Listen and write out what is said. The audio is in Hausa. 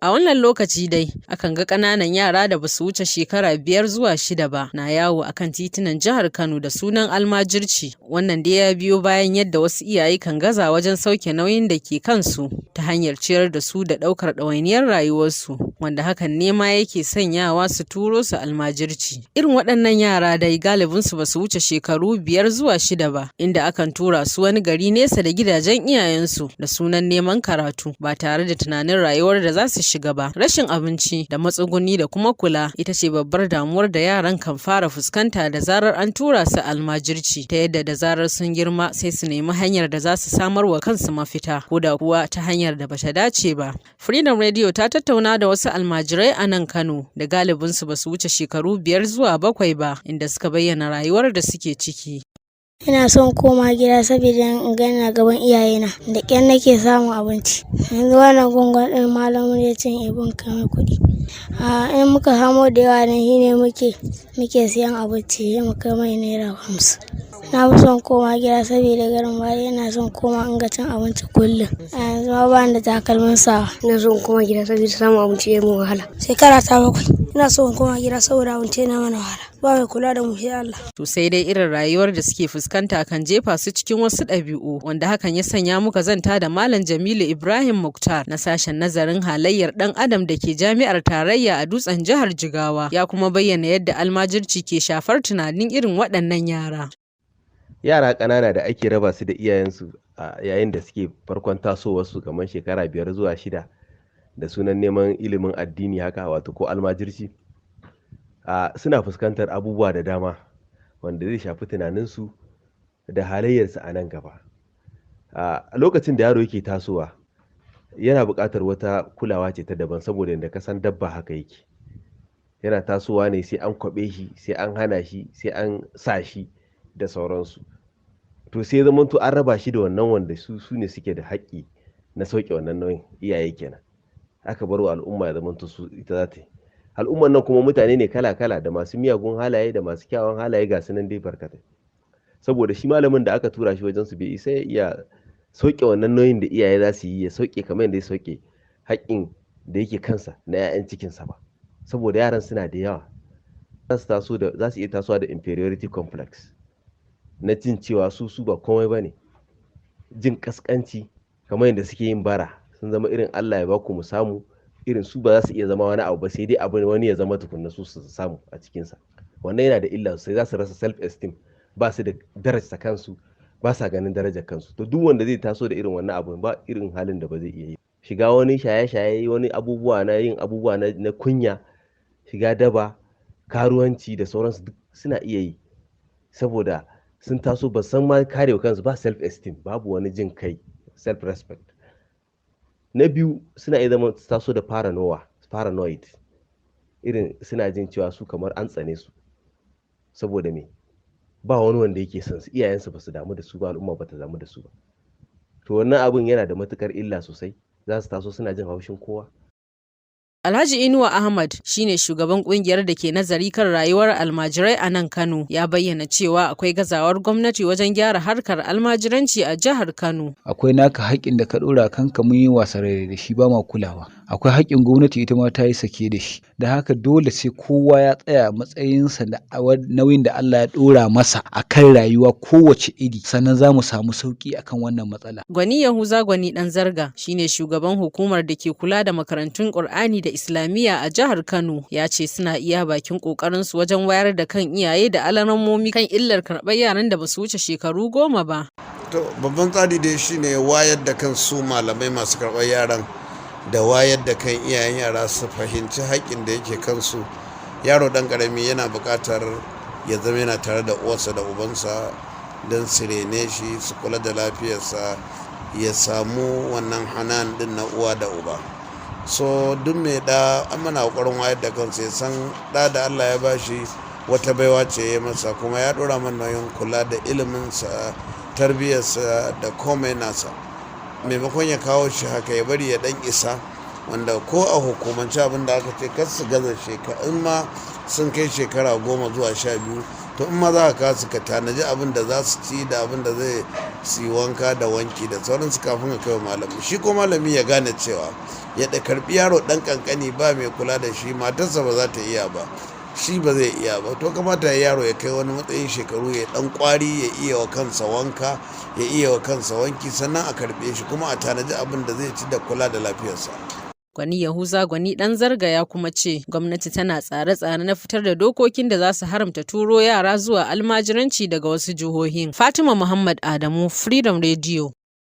A wannan lokaci dai akan ga ƙananan yara da basu wuce shekara 5 zuwa 6 ba na yawo akan titunan jihar Kano da sunan almajirci. Wannan dai ya biyo bayan yadda wasu iyaye kan gaza wajen sauke nauyin da ke kansu ta hanyar ciyar da su da ɗaukar ɗawainiyar rayuwarsu, wanda hakan ne ma yake sanyawa su turo su almajirci. Irin waɗannan yara dai galibinsu basu wuce shekaru 5 zuwa 6 ba, inda akan tura su wani gari nesa da gidajen iyayensu da sunan neman karatu ba tare da tunanin rayuwar da za su shiga ba. Rashin abinci da matsuguni da kuma kula ita ce babbar damuwar da yaran kan fara fuskanta da zarar an tura su almajirci, ta yadda da zarar sun girma sai su nemi hanyar da za su samar wa kansu mafita, ko da kuwa ta hanyar da bata dace ba. Freedom Radio ta tattauna da wasu almajirai a nan Kano da galibinsu basu wuce shekaru 5 zuwa 7 ba, inda suka bayyana rayuwar da suke ciki. Ina son koma gida saboda in gana gaban iyayena, da ƙyar nake samun abinci. Yanzu wannan gungun ɗin malamin ya ce in bin kamar kuɗi. In muka samo da yawa ne shine muke siyan abinci, sai mu kai mai naira 50. Na fi son koma gida saboda garin baya ina son koma in ga cin abinci kullum. A yanzu ma ba ni da takalmin sawa. Ina son koma gida saboda samun abinci ya mu wahala. Shekara ta 7. Ina son koma gida saboda abinci na mana wahala. Ba mai kula da mu sai Allah. To sai dai irin rayuwar da suke fuskanta kan jefa su cikin wasu ɗabi'u, wanda hakan ya sanya muka zanta da Malam Jamilu Ibrahim Muktar na sashen nazarin halayyar ɗan adam da ke Jami'ar Tarayya a Dutsen jihar Jigawa, ya kuma bayyana yadda almajirci ke shafar tunanin irin waɗannan yara. Yara ƙanana da ake raba su da iyayensu a yayin da suke farkon tasowarsu kamar shekara 5 zuwa 6 da sunan neman ilimin addini haka, wato ko almajirci, suna fuskantar abubuwa da dama wanda zai shafi tunaninsu da halayyarsu a nan gaba. A lokacin da yaro yake tasowa yana buƙatar wata kulawa ce ta daban, saboda yadda ka san dabba haka yake. Yana tasowa ne sai an kwaɓe shi, sai an hana shi, sai an sa shi da sauransu. To sai zamanto an raba shi da wannan wanda su ne suke da haƙƙi na sauke wannan nauyin, iyaye kenan. Aka bar wa al'umma ya zamanto su ita za ta yi. Al'umman nan kuma mutane ne kala-kala, da masu miyagun halaye da masu kyawun halaye, ga su nan dai barkatai. Saboda shi malamin da aka tura shi wajen su bai isa ya iya sauke wannan nauyin da iyaye za su yi, ya sauke kamar yadda ya sauke haƙƙin da yake kansa na 'ya'yan cikinsa ba. Saboda yaran suna da yawa, za su iya tasowa da inferiority complex, na jin cewa su ba komai ba ne, jin kaskanci kamar yadda suke yin bara, sun zama irin Allah ya baku mu samu, irin su ba za su iya zama wani abu ba, sai dai abin wani ya zama tukunna su samu a cikinsa. Wannan yana da illa sosai, za su rasa self esteem, ba su da daraja kansu, ba sa ganin darajar kansu. To duk wanda zai taso da irin wannan abu ba irin halin da ba zai iya yi. Shiga wani shaye-shaye, wani abubuwa na yin abubuwa na kunya, shiga daba, karuwanci da sauransu duk suna iya yi, saboda sun taso ba san ma karewa kansu, ba self esteem, babu wani jin kai, self respect. Na biyu, suna iya zama taso da paranoid, irin suna jin cewa su kamar an tsane su, saboda me ba wani wanda yake son su, iyayensu ba su damu da su ba, al'umma ba ta damu da su ba. To wannan abun yana da matukar illa sosai, za su taso suna jin haushin kowa. Alhaji Inuwa Ahmad shine shugaban kungiyar da ke nazari kan rayuwar almajirai a nan Kano, ya bayyana cewa akwai gazawar gwamnati wajen gyara harkar almajiranci a jihar Kano. Akwai naka haƙƙin da ka ɗora kanka, mun yi wasa da shi, ba ma kulawa. Akwai haƙƙin gwamnati, ita ma ta yi sake da shi. Da haka dole sai kowa ya tsaya matsayinsa da nauyin da Allah ya ɗora masa a kan rayuwa kowace iri, sannan za mu samu sauƙi akan wannan matsala. Gwani Yahuza Gwani ɗan Zarga shine shugaban hukumar da ke kula da makarantun Ƙur'ani da Islamiyya a jihar Kano, ya ce suna iya bakin ƙoƙarinsu wajen wayar da kan iyaye da alarammomi kan illar karɓar yaran da ba su wuce shekaru 10 ba. To babban tsari dai shine wayar da kan su malamai masu karɓar yaran, da wayar da kan iyayen yara su fahimci haƙƙin da yake kansu. Yaro ɗan ƙarami yana buƙatar ya zama yana tare da uwarsa da ubansa don su rene shi, su kula da lafiyarsa, ya samu wannan hanan ɗin na uwa da uba. So duk mai da an mana ƙoƙarin wayar da kansa, ya san ɗa da Allah ya bashi wata baiwa ce ya masa, kuma ya ɗora mana nauyin kula da iliminsa, tarbiyyarsa da komai nasa. Maimakon ya kawo shi haka, ya bari ya ɗan isa, wanda ko a hukumance abin da aka ce kar su gaza shekara, in ma sun kai shekara 10 zuwa 12, to in ma za ka kasu ka tanaji abin da za su ci da abin da zai su yi wanka da wanki da sauransu kafin ka kai wa malami. Shi ko malami ya gane cewa ya da karbi yaro dan kankani ba mai kula da shi, matarsa ba za ta iya ba, shi ba zai iya ba. To kamata yaro ya kai wani matsayin shekaru ya dan kwari, ya iya wa kansa wanka, ya iya wa kansa wanki, sannan a karbe shi kuma a tanaji abin da zai ci da kula da lafiyarsa. Gwani Yahuza Gwani ɗan Zarga ya kuma ce gwamnati tana tsare-tsare na fitar da dokokin da za su haramta turo yara zuwa almajiranci daga wasu jihohin. Fatima Muhammad Adamu, Freedom Radio.